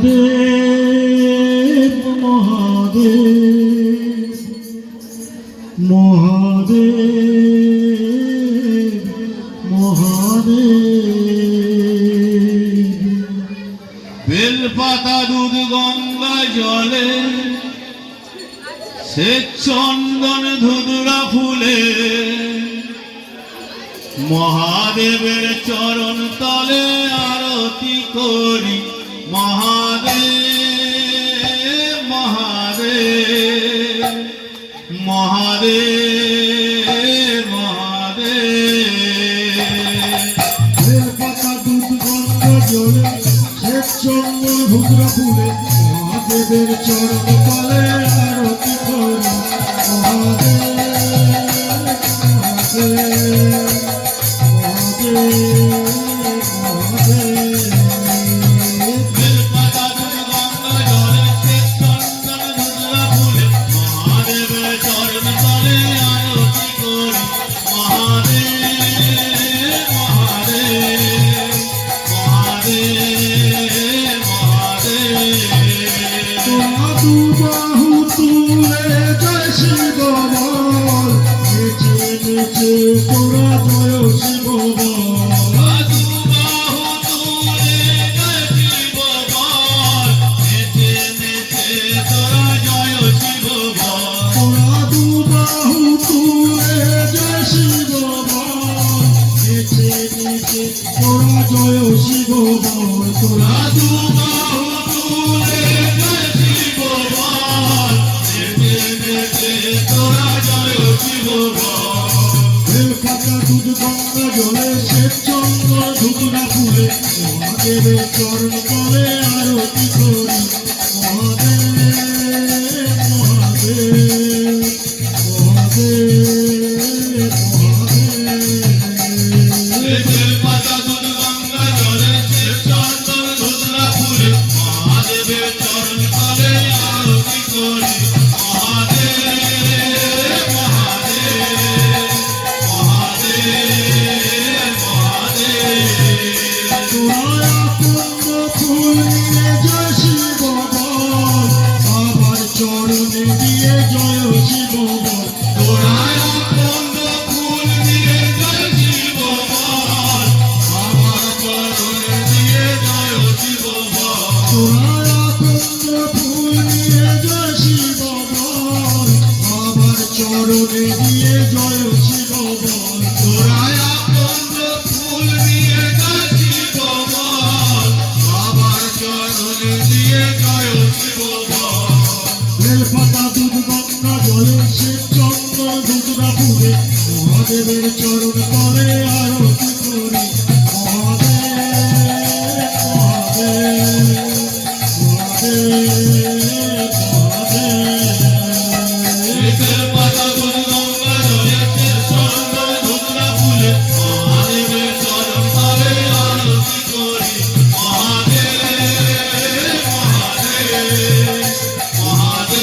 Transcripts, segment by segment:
মহাদেব মহাদেব মহাদেব মহাদেব। বেলপাতা দুধ গঙ্গা জলে শ্বেত চন্দন ধুধুরা ফুলে মহাদেবের চরণ তলে আরতি করি মহাদেব মহাদেব মহাদেব মহাদেব। বেলপাতা দুধ গঙ্গা জলে শ্বেত চন্দন ধুধুরা ফুলে মহাদেবের চরণ তলে আরতি করি মহাদেব বেলপাতা দুধ গঙ্গা জলে শ্বেত চন্দন ধুধুরা ফুলে মহাদেবের চরণ তলে আরতি করি মহাদেব মহাদেব মহাদেব মহাদেব। দু বাহু তুলে জয় শিব বল, নেচে নেচে তোরা জয় শিব বল। তোরা দু বাহু তুলে জয় শিব বল, নেচে নেচে তোরা জয় শিব বল। তোরা দু বাহু তুলে জয় শিব বল, নেচে নেচে তোরা জয় শিব বল। বেলপাতা দুধ গঙ্গা জলে শ্বেত চন্দন ধুধুরা ফুলে মহাদেবের চরণ তলে আরতি করি মহাদেব মহাদেব মহাদেব মহাদেব। বেলপাতা দুধ গঙ্গা জলে শ্বেত চন্দন ধুধুরা ফুলে মহাদেবের চরণ তলে আরতি করি মহাদেব মহাদেব মহাদেব মহাদেব। তোরা কুন্দ ফুল নিয়ে জয় শিব বল, আবার চরণে দিয়ে জয় শিব বল। তোরা পদ্ম ফুল দিয়ে জয় শিব বল, আমার চরণে দিয়ে জয় শিব বল। তোরা কুন্দ ফুল নিয়ে জয় শিব বল, আবার চরণে দিয়ে জয় শিব বল। তোরা পদ্ম ফুল দিয়ে জয় শিব বল, আমার চরণে দিয়ে জয় শিব বল। বেলপাতা দুধ গঙ্গা জলে শ্বেত চন্দন ধুধুরা ফুলে মহাদেবের চরণ তলে আরতি করি মহাদেব মহাদেব মহাদেব মহাদেব। বেলপাতা দুধ গঙ্গা জলে শ্বেত চন্দন ধুধুরা ফুলে মহাদেবের চরণ তলে আরতি করি মহাদেব মহাদেব মহাদেব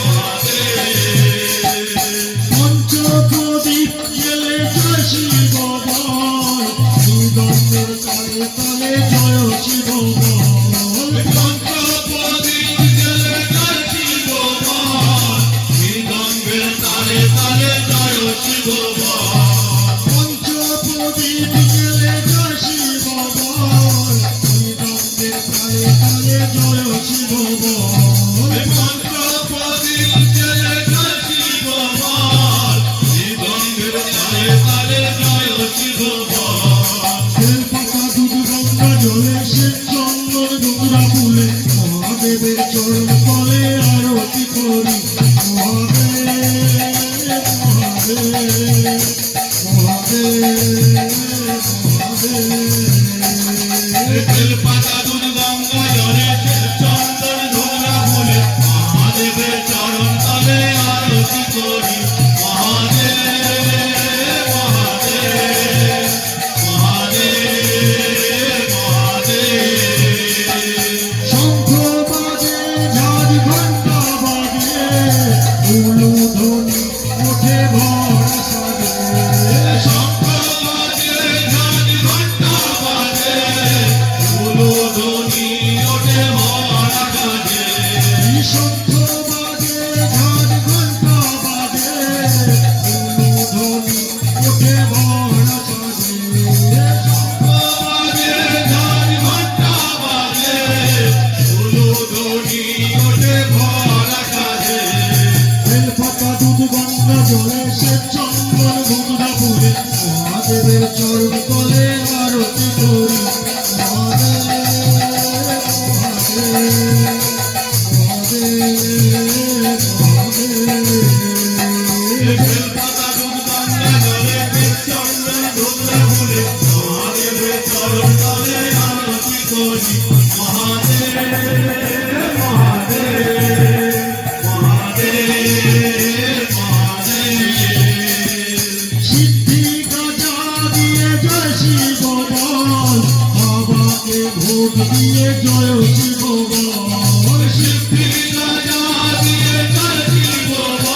মহাদেব। পঞ্চপ্রদীপ জেলে জয় শিব বল, সুদন্তের তালে তালে জয় শিব বল। পঞ্চপ্রদীপ জ্বেলে জয় শিব বল, মৃদঙ্গের তালে তালে জয় শিব বল। পঞ্চপ্রদীপ জেলে জয় শিব বল, সুদন্তের তালে তালে জয় শিব বল। পঞ্চপ্রদীপ জ্বেলে জয় শিব বল, মৃদঙ্গের তালে তালে জয় শিব বল। বেলপাতা দুধ গঙ্গা জলে শ্বেত চন্দন ধুধুরা ফুলে মহাদেবের চরণ তলে আরতি করি মহাদেব মহাদেব মহাদেব মহাদেব। বেলপাতা দুধ গঙ্গা জলে শ্বেত চন্দন ধুধুরা ফুলে মহাদেবের চরণ তলে আরতি করি মহাদেব মহাদেব মহাদেব মহাদেব। শঙ্খ বাজে ঝাঁঝ ঘণ্টা বাজে, উলুধ্বনি ওঠে ভরা সাজে। শঙ্খ বাজে ঝাঁঝ ঘণ্টা বাজে, উলুধ্বনি শঙ্খ বাজে ঝাড় ঘন্টা বাজে উলুধ্বনি ওঠে ভরা কাজে বাজে ঝাড় ঘন্টা বাজে উলুধ্বনি ওঠে ভরা কাজে বেলপাতা দুধ গঙ্গা জলে সে চন্দন ঘুমরা ফুলে মহাদেবের চরণ তলে আরতি করি বেলপাতা দুধ গঙ্গা জলে চন্দন ঘুমরা ফুলে মহাদেবের চরণ তলে আরতি করি মহাদেব মহাদেব মহাদেব সিদ্ধি গাজা দিয়ে জয় শিব বল বাবাকে ভোগ দিয়ে জয় শিব বল সিদ্ধি রাজা দিয়ে জয় শিব বল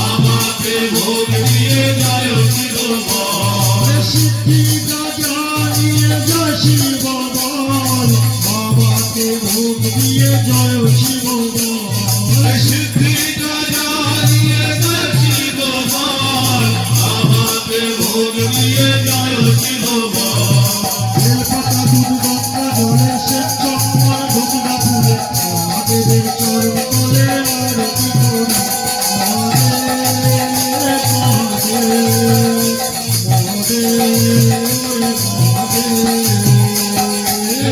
আমাকে ভোগ দিয়ে জয় শিব বল সিদ্ধি গাজা দিয়ে জয় শিব বল বাবাকে ভোগ দিয়ে জয় শিব বল সিদ্ধি রাজা দিয়ে জয় শিব বল আমাকে ভোগ দিয়ে জয় শিব বল বেলপাতা দুধ গঙ্গা জলে সে চন্দন ঘুমরা ফুলে মহাদেবের চরণ তলে আরতি করি মহাদেব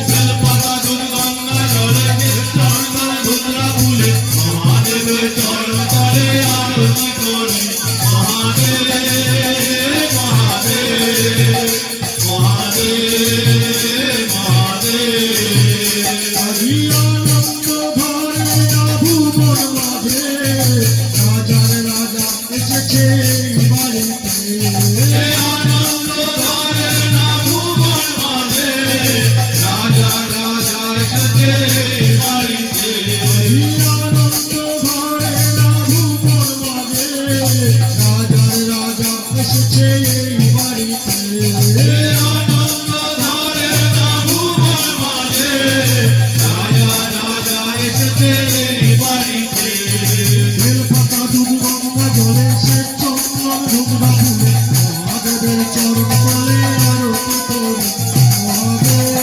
বেলপাতা দুধ গঙ্গা জলে চন্দন ধুতরা ফুলে মহাদেবের চরণ তলে আরতি করি মহাদেব মহাদেব মহাদেব মহাদেব আজি আনন্দ ধরে না ভুবন মাঝে রাজার রাজা এসেছে এই বাড়িতে আনন্দ ধরে না ভুবন মাঝে রাজা রাজা এসেছে বাড়িতে আজি আনন্দ ধরে না ভুবন মাঝে রাজার রাজা এসেছে এই বাড়িতে আনন্দ ধরে না ভুবন মাঝে রাজা রাজা এসেছে বাড়িতে বেলপাতা দুধ গঙ্গা জলে সে চন্দন ঘুমরা ফুলে মহাদেবের চরণ তলে আরতি করি মহাদেব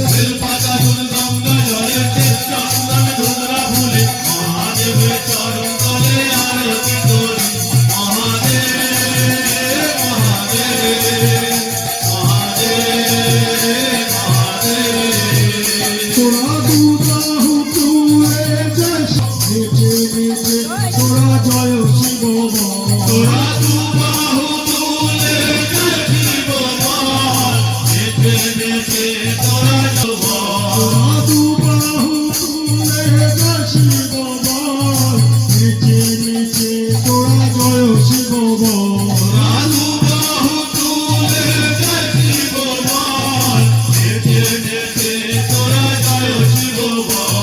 বেলপাতা দুধ গঙ্গা জলে চন্দন ধুতরা ফুলে মহাদেবের চরণ তলে আরতি করি মহাদেব মহাদেব মহাদেব মহাদেব তোরা দুবাহু তুলে জয় নেচে নেচে তোরা জয় শিব বল তোরা দুবাহু তুলে জয় শিব বল নেচে নেচে তোরা জয় বল তোরা দুবাহু তুলে জয় শিব বল নেচে নেচে তোরা জয় শিব বল তোরা দুবাহু তুলে জয় শিব বল নেচে নেচে তোরা জয় শিব বল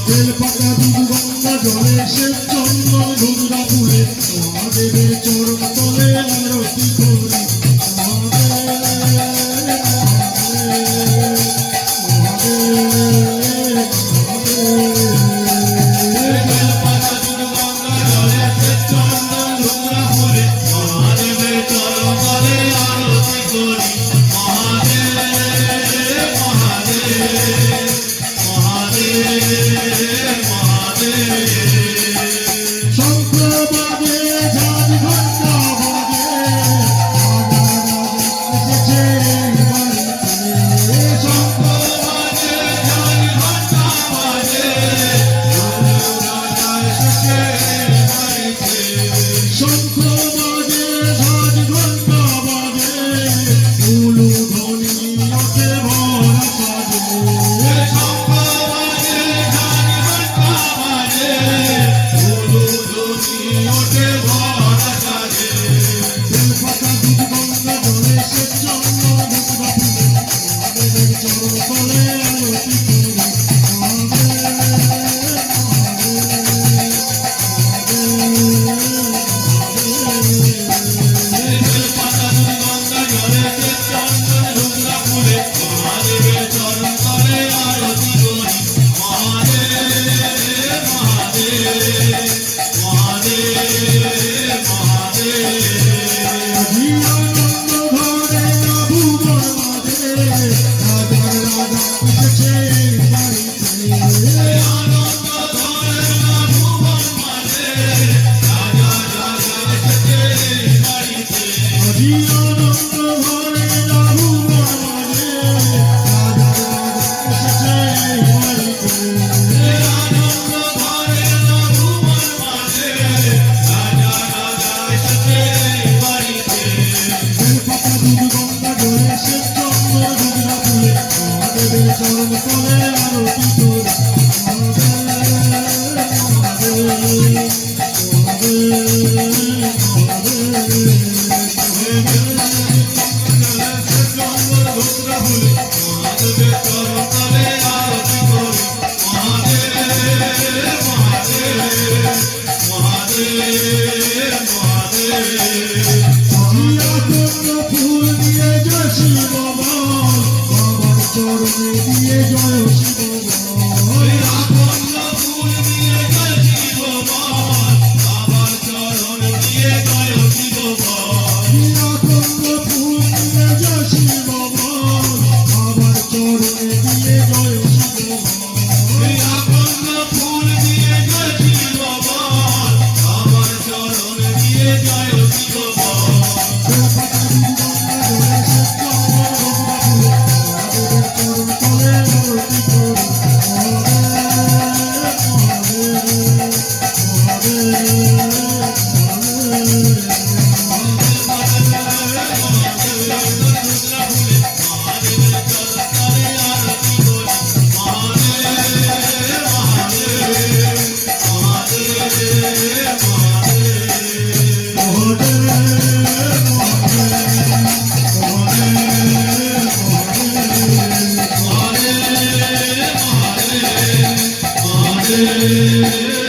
বেলপাতা দুধ গঙ্গা জলে সে চন্দন ঘুমরা ফুলে মহাদেবের চরণ তলে আরতি করি বেলপাতা দুধ গঙ্গা জলে চন্দন ধুতরা ফুলে মহাদেবের চরণ তলে আরতি করি মহাদেব মহাদেব মহাদেব মহাদেব শঙ্খ বাজে ঝাড় ঘন্টা বাজে তলে আরতি করি ফুল দিয়ে জয় শিব বল বাবার চরণে দিয়ে জয় শিব বল আকন্দ ফুল দিয়ে জয় শিব বল বাবার চরণে দিয়ে জয় শিব বল Hare